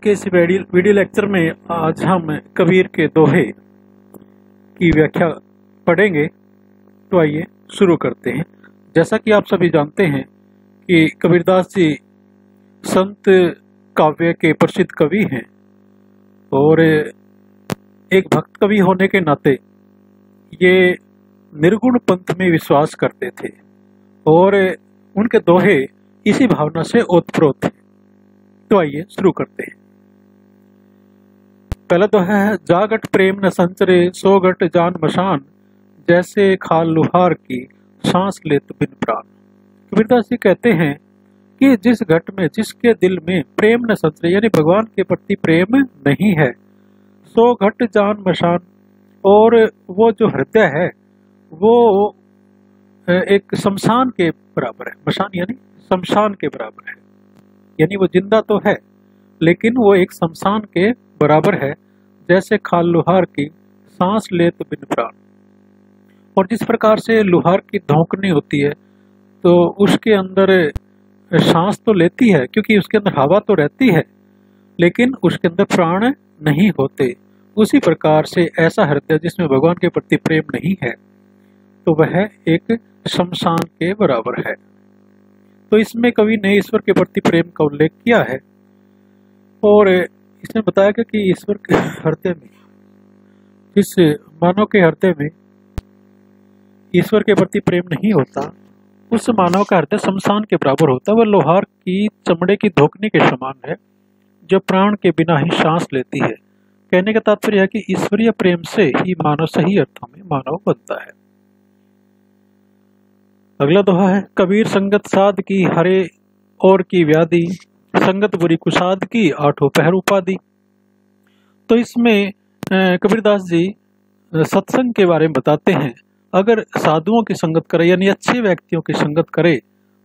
के इस video lecture में आज हम कबीर के दोहे की व्याख्या पढ़ेंगे। तो आइए शुरू करते हैं। जैसा कि आप सभी जानते हैं कि कबीरदास जी संत काव्य के प्रसिद्ध कवि हैं और एक भक्त कवि होने के नाते ये निर्गुण पंथ में विश्वास करते थे और उनके दोहे इसी भावना से ओतप्रोत थे। तो आइए शुरू करते हैं। पहला दोहा है, जागट प्रेम न संचरे सो गट जान मशान, जैसे खाल लुहार की सांस लेत बिन प्राण। कबीरदास जी कहते हैं कि जिस घट में, जिसके दिल में प्रेम न संचरे यानी भगवान के प्रति प्रेम नहीं है, सो घट जान मशान, और वो जो हृदय है वो एक शमशान के बराबर है। मशान यानी शमशान के बराबर है, यानी वो जिंदा तो है लेकिन वो एक शमशान के बराबर है। जैसे खाल लुहार की सांस लेत बिन प्राण। और जिस प्रकार से लुहार की धौंकनी होती है तो उसके अंदर सांस तो लेती है क्योंकि उसके अंदर हवा तो रहती है, लेकिन उसके अंदर प्राण नहीं होते। उसी प्रकार से ऐसा हृदय जिसमें भगवान के प्रति प्रेम नहीं है तो वह एक शमशान के बराबर है। तो इसमें कवि ने ईश्वर के प्रति प्रेम का उल्लेख किया है और इसने बताया कि ईश्वर के हृदय में, जिस मानव के हृदय में ईश्वर के प्रति प्रेम नहीं होता, उस मानव का हृदय शमशान के बराबर होता है। वह लोहार की चमड़े की धोखनी के समान है जो प्राण के बिना ही सांस लेती है। कहने का तात्पर्य है कि ईश्वरीय प्रेम से ही मानव सही अर्थों में मानव बनता है। अगला दोहा है, कबीर संगत साध की हरे और की व्याधि, संगत बुरी कुसाद की आठों पहर उपाधि। तो इसमें कबीरदास जी सत्संग के बारे में बताते हैं। अगर साधुओं की संगत करे यानी अच्छे व्यक्तियों की संगत करे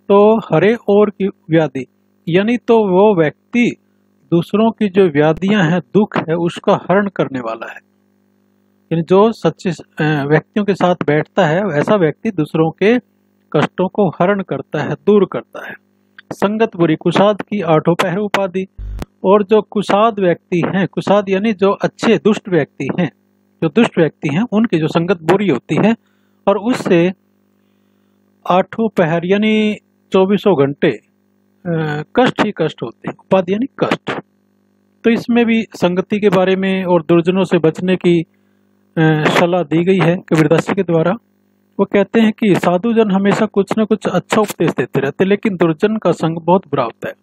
तो हरे और की व्याधि यानी तो वो व्यक्ति दूसरों की जो व्याधियां हैं, दुख है, उसका हरण करने वाला है। यानी जो सच्चे व्यक्तियों के साथ बैठता है ऐसा व्यक्ति दूसरों के कष्टों को हरण करता है, दूर करता है। संगत बुरी कुसाद की आठों पहर उपाधि। और जो कुसाद व्यक्ति हैं, कुसाद यानी जो अच्छे दुष्ट व्यक्ति हैं, जो दुष्ट व्यक्ति हैं उनकी जो संगत बुरी होती है और उससे आठों पहर यानी 24 घंटे कष्ट ही कष्ट होते हैं। उपाधि यानी कष्ट। तो इसमें भी संगति के बारे में और दुर्जनों से बचने की सलाह दी गई है कबीरदास जी के द्वारा। वो कहते हैं कि साधुजन हमेशा कुछ न कुछ अच्छा उपदेश देते रहते, लेकिन दुर्जन का संग बहुत बुरा होता है।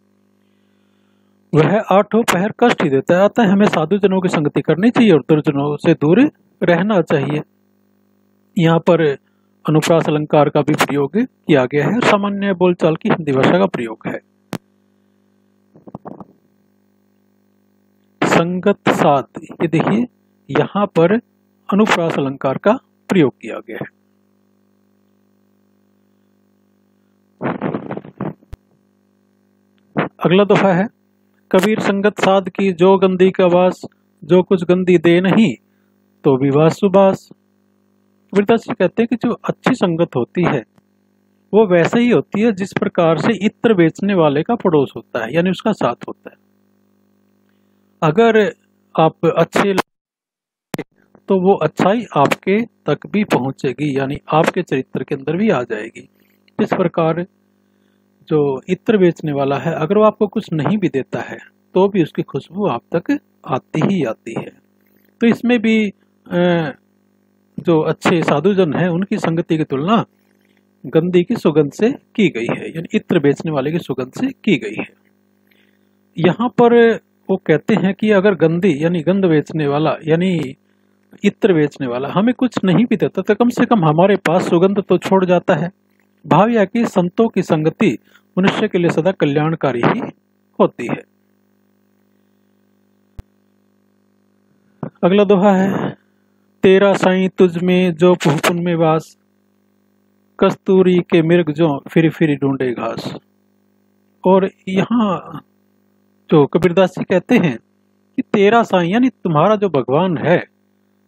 वह आठों पहर कष्ट ही देता है। अतः हमें साधुजनों की संगति करनी चाहिए और दुर्जनों से दूर रहना चाहिए। यहाँ पर अनुप्रास अलंकार का भी प्रयोग किया गया है। सामान्य बोलचाल की हिंदी भाषा का प्रयोग है। संगत साध, ये देखिए यहाँ पर अनुप्रास अलंकार का प्रयोग किया गया है। अगला दोहा है, कबीर संगत साध की जो गंदी का वास, जो कुछ गंदी दे नहीं तो विवास सुबास। कबीरदास जी कहते हैं कि जो अच्छी संगत होती है वो वैसे ही होती है जिस प्रकार से इत्र बेचने वाले का पड़ोस होता है, यानी उसका साथ होता है। अगर आप अच्छे तो वो अच्छाई आपके तक भी पहुंचेगी, यानी आपके चरित्र के अंदर भी आ जाएगी। इस प्रकार जो इत्र बेचने वाला है, अगर वो आपको कुछ नहीं भी देता है तो भी उसकी खुशबू आप तक आती ही आती है। तो इसमें भी जो अच्छे साधुजन हैं उनकी संगति की तुलना गंदी की सुगंध से की गई है, यानी इत्र बेचने वाले की सुगंध से की गई है। यहाँ पर वो कहते हैं कि अगर गंदी यानी गंध बेचने वाला यानी इत्र बेचने वाला हमें कुछ नहीं भी देता तो कम से कम हमारे पास सुगंध तो छोड़ जाता है। भाव यह कि संतों की संगति मनुष्य के लिए सदा कल्याणकारी ही होती है। अगला दोहा है, तेरा साईं तुझ में जो पुन में वास, कस्तूरी के मिर्ग जो फिर फिर ढूंढे घास। और यहाँ जो कबीरदास जी कहते हैं कि तेरा साईं यानी तुम्हारा जो भगवान है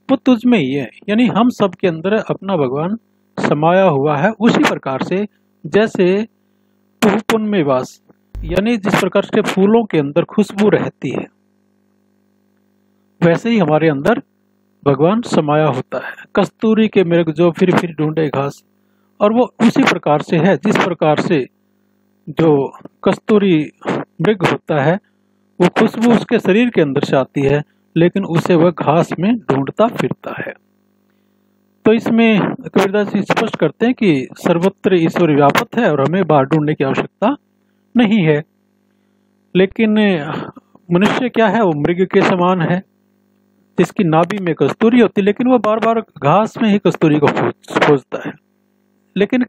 वो तुझ में ही है, यानी हम सब के अंदर अपना भगवान समाया हुआ है। उसी प्रकार से जैसे पुन में वास यानी जिस प्रकार से फूलों के अंदर खुशबू रहती है, वैसे ही हमारे अंदर भगवान समाया होता है। कस्तूरी के मृग जो फिर ढूंढे घास, और वो उसी प्रकार से है जिस प्रकार से जो कस्तूरी मृग होता है वो खुशबू उसके शरीर के अंदर से आती है, लेकिन उसे वह घास में ढूंढता फिरता है। तो इसमें कबीरदास जी स्पष्ट करते हैं कि सर्वत्र ईश्वर व्यापक है और हमें बाहर ढूंढने की आवश्यकता नहीं है। लेकिन मनुष्य क्या है, वो मृग के समान है जिसकी नाभि में कस्तूरी होती है, लेकिन वो बार बार घास में ही कस्तूरी को खोजता है। लेकिन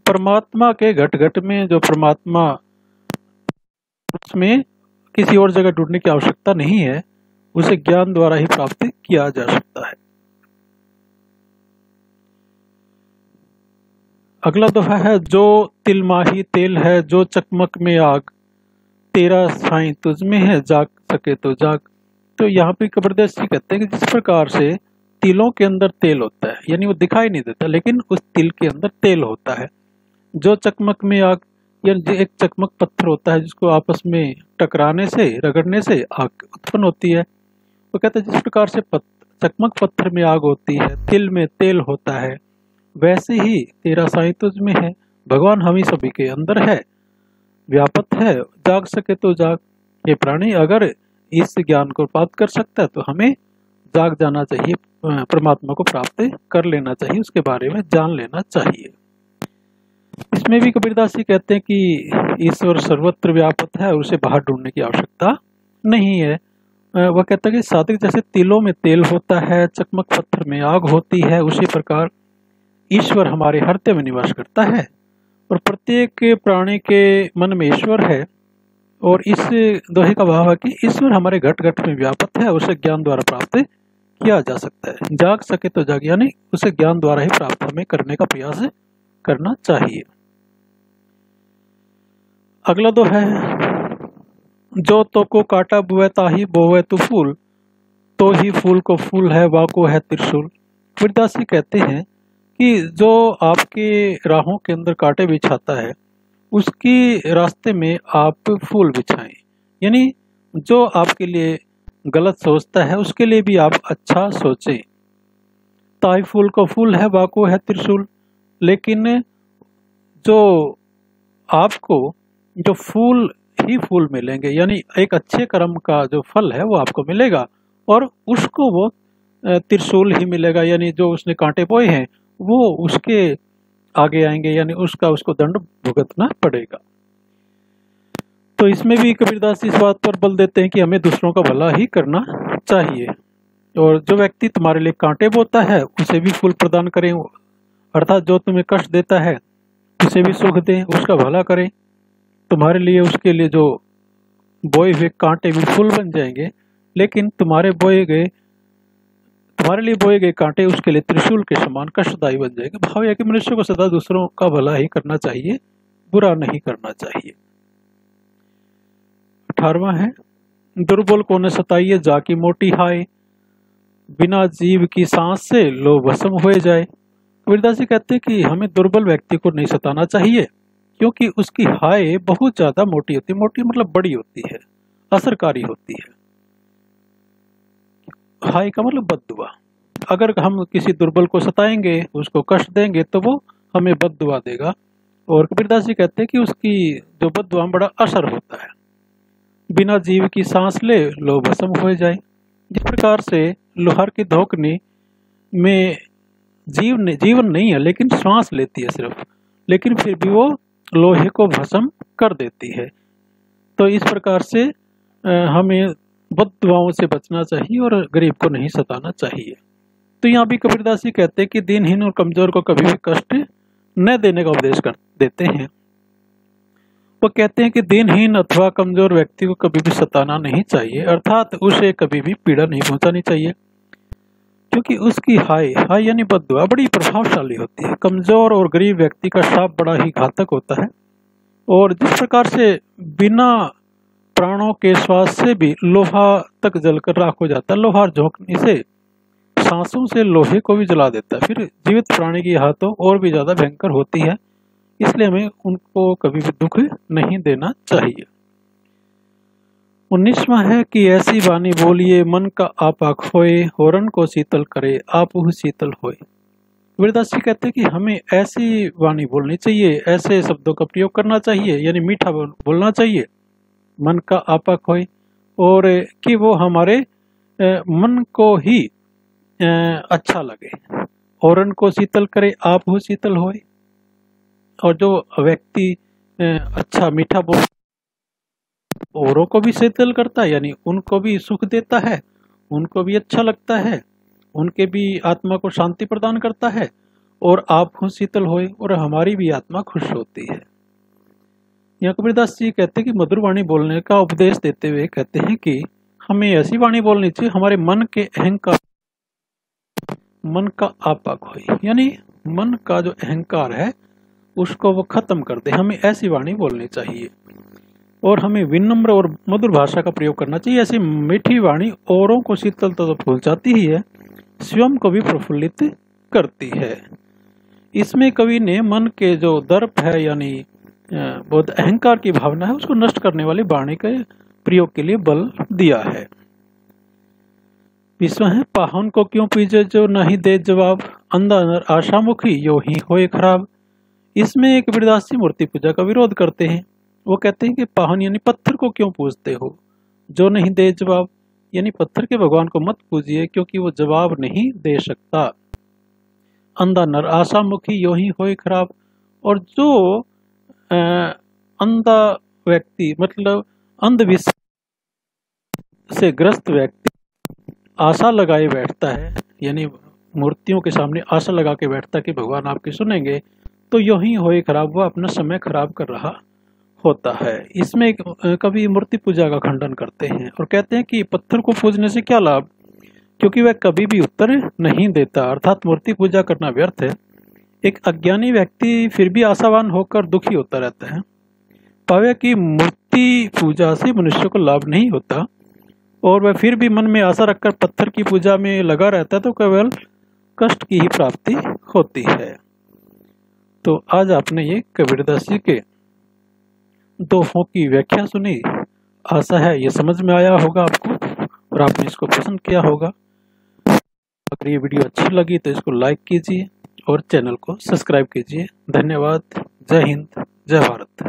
परमात्मा के घट घट में जो परमात्मा, उसमें किसी और जगह ढूंढने की आवश्यकता नहीं है, उसे ज्ञान द्वारा ही प्राप्त किया जा सकता है। अगला दोहा है, जो तिलमाही तेल है जो चकमक में आग, तेरा साईं तुझ में है जाग सके तो जाग। तो यहाँ पे कबीरदास जी कहते हैं कि जिस प्रकार से तिलों के अंदर तेल होता है, यानी वो दिखाई नहीं देता लेकिन उस तिल के अंदर तेल होता है, जो चकमक में आग, यानी एक चकमक पत्थर होता है जिसको आपस में टकराने से, रगड़ने से आग उत्पन्न होती है। वो कहते हैं जिस प्रकार से चकमक पत्थर में आग होती है, तिल में तेल होता है, वैसे ही तेरा साईं तुझ में है, भगवान हम ही सभी के अंदर है, व्यापक है, जाग सके तो जाग। ये प्राणी अगर इस ज्ञान को प्राप्त कर सकता है तो हमें जाग जाना चाहिए, परमात्मा को प्राप्त कर लेना चाहिए, उसके बारे में जान लेना चाहिए। इसमें भी कबीरदास जी कहते हैं कि ईश्वर सर्वत्र व्यापक है और उसे बाहर ढूंढने की आवश्यकता नहीं है। वह कहता है कि साधक जैसे तिलों में तेल होता है, चकमक पत्थर में आग होती है, उसी प्रकार ईश्वर हमारे हृदय में निवास करता है और प्रत्येक प्राणी के मन में ईश्वर है। और इस दोहे का भाव है कि ईश्वर हमारे घट घट में व्यापक है, उसे ज्ञान द्वारा प्राप्त किया जा सकता है। जाग सके तो जाग, यानी उसे ज्ञान द्वारा ही प्राप्त हमें करने का प्रयास करना चाहिए। अगला दोहा है, जो तो को काटा बुए ताही बोवे तू फूल, तो ही फूल को फूल है वाको है त्रिशूल। कबीरदास जी कहते हैं कि जो आपके राहों के अंदर कांटे बिछाता है उसकी रास्ते में आप फूल बिछाएं, यानी जो आपके लिए गलत सोचता है उसके लिए भी आप अच्छा सोचें। ताई फूल को फूल है वाको है त्रिशूल, लेकिन जो आपको जो फूल ही फूल मिलेंगे, यानी एक अच्छे कर्म का जो फल है वो आपको मिलेगा और उसको वो त्रिशूल ही मिलेगा, यानी जो उसने कांटे बोए हैं वो उसके आगे आएंगे, यानी उसको दंड भुगतना पड़ेगा। तो इसमें भी कबीरदास इस बात पर बल देते हैं कि हमें दूसरों का भला ही करना चाहिए और जो व्यक्ति तुम्हारे लिए कांटे बोता है उसे भी फूल प्रदान करें, अर्थात जो तुम्हें कष्ट देता है उसे भी सुख दें, उसका भला करें। तुम्हारे लिए उसके लिए जो बोए हुए कांटे भी फूल बन जाएंगे, लेकिन तुम्हारे लिए बोए गए कांटे उसके लिए त्रिशूल के समान कष्टदायी बन जाएंगे। भाव यह कि मनुष्य को सदा दूसरों का भला ही करना चाहिए, बुरा नहीं करना चाहिए। 18वां है, दुर्बल को न सताइए जाकी मोटी हाय, बिना जीव की सांस से लो भस्म हो जाए। कबीरदास जी कहते हैं कि हमें दुर्बल व्यक्ति को नहीं सताना चाहिए, क्योंकि उसकी हाय बहुत ज्यादा मोटी होती है। मोटी मतलब बड़ी होती है, असरकारी होती है। हाय का मतलब बद्दुआ। अगर हम किसी दुर्बल को सताएंगे, उसको कष्ट देंगे, तो वो हमें बद्दुआ देगा। और कबीरदास जी कहते हैं कि उसकी जो बद्दुआ बड़ा असर होता है। बिना जीव की सांस ले लो भस्म हो जाए। जिस प्रकार से लोहार की धोकनी में जीवन नहीं है, लेकिन श्वास लेती है सिर्फ, लेकिन फिर भी वो लोहे को भस्म कर देती है। तो इस प्रकार से हमें बद्दुआओं से बचना चाहिए और गरीब को नहीं सताना चाहिए। तो यहाँ भी कबीरदास जी कहते हैं कि दीनहीन और कमजोर को कभी भी कष्ट न देने का उपदेश कर देते हैं। वो कहते हैं कि दीनहीन अथवा कमजोर व्यक्ति को कभी भी सताना नहीं चाहिए, अर्थात उसे कभी भी पीड़ा नहीं पहुंचानी चाहिए, क्योंकि उसकी हाय यानी बद्दुआ बड़ी प्रभावशाली होती है। कमजोर और गरीब व्यक्ति का श्राप बड़ा ही घातक होता है। और जिस प्रकार से बिना प्राणों के श्वास से भी लोहा तक जलकर राख हो जाता है, लोहार झोंकने से सांसों से लोहे को भी जला देता है, फिर जीवित प्राणी की हाथों और भी ज्यादा भयंकर होती है। इसलिए हमें उनको कभी भी दुख नहीं देना चाहिए। 19वां है कि ऐसी वाणी बोलिए मन का आपा खोए, होरन को शीतल करे आपहु शीतल होए। कबीरदास जी कहते हैं कि हमें ऐसी वाणी बोलनी चाहिए, ऐसे शब्दों का प्रयोग करना चाहिए, यानी मीठा बोलना चाहिए, मन का आपा खोए, और कि वो हमारे मन को ही अच्छा लगे, औरन को शीतल करे आपहु शीतल होए। और जो व्यक्ति अच्छा मीठा बोल औरों को भी शीतल करता है, यानी उनको भी सुख देता है, उनको भी अच्छा लगता है, उनके भी आत्मा को शांति प्रदान करता है, और आप शीतल होए, और हमारी भी आत्मा खुश होती है। यहाँ कबीरदास जी कहते हैं कि मधुर वाणी बोलने का उपदेश देते हुए कहते हैं कि हमें ऐसी वाणी बोलनी चाहिए हमारे मन के अहंकार, मन का आपा खोए, यानी मन का जो अहंकार है उसको वो खत्म कर दे। हमें ऐसी वाणी बोलनी चाहिए, और हमें विनम्र और मधुर भाषा का प्रयोग करना चाहिए। ऐसी मीठी वाणी औरों को शीतल तो पहुंचाती ही है, स्वयं को भी प्रफुल्लित करती है। इसमें कवि ने मन के जो दर्प है, यानी बहुत अहंकार की भावना है, उसको नष्ट करने वाली वाणी के प्रयोग के लिए बल दिया है। 20वां है पाहुन को क्यों पूजे जो नहीं दे जवाब, अंधा नर आशामुखी यो ही होए खराब। इसमें कबीरदास जी मूर्ति पूजा का विरोध करते हैं। वो कहते हैं कि पाहुन यानी पत्थर को क्यों पूजते हो, जो नहीं दे जवाब, यानी पत्थर के भगवान को मत पूजिए क्योंकि वो जवाब नहीं दे सकता। अंधा नर आशामुखी यो ही होए खराब, और जो अंधा व्यक्ति मतलब अंधविश्वास से ग्रस्त व्यक्ति आशा लगाए बैठता है, यानी मूर्तियों के सामने आशा लगा के बैठता कि भगवान आपकी सुनेंगे, तो यो ही होए खराब, वह अपना समय खराब कर रहा होता है। इसमें कभी मूर्ति पूजा का खंडन करते हैं और कहते हैं कि पत्थर को पूजने से क्या लाभ, क्योंकि वह कभी भी उत्तर नहीं देता, अर्थात मूर्ति पूजा करना व्यर्थ है। एक अज्ञानी व्यक्ति फिर भी आशावान होकर दुखी होता रहता है। पावे कि मूर्ति पूजा से मनुष्य को लाभ नहीं होता, और वह फिर भी मन में आशा रखकर पत्थर की पूजा में लगा रहता है, तो केवल कष्ट की ही प्राप्ति होती है। तो आज आपने ये कबीरदास जी के दोहों की व्याख्या सुनी। आशा है ये समझ में आया होगा आपको, और आपने इसको पसंद किया होगा। अगर ये वीडियो अच्छी लगी तो इसको लाइक कीजिए और चैनल को सब्सक्राइब कीजिए। धन्यवाद। जय हिंद, जय भारत।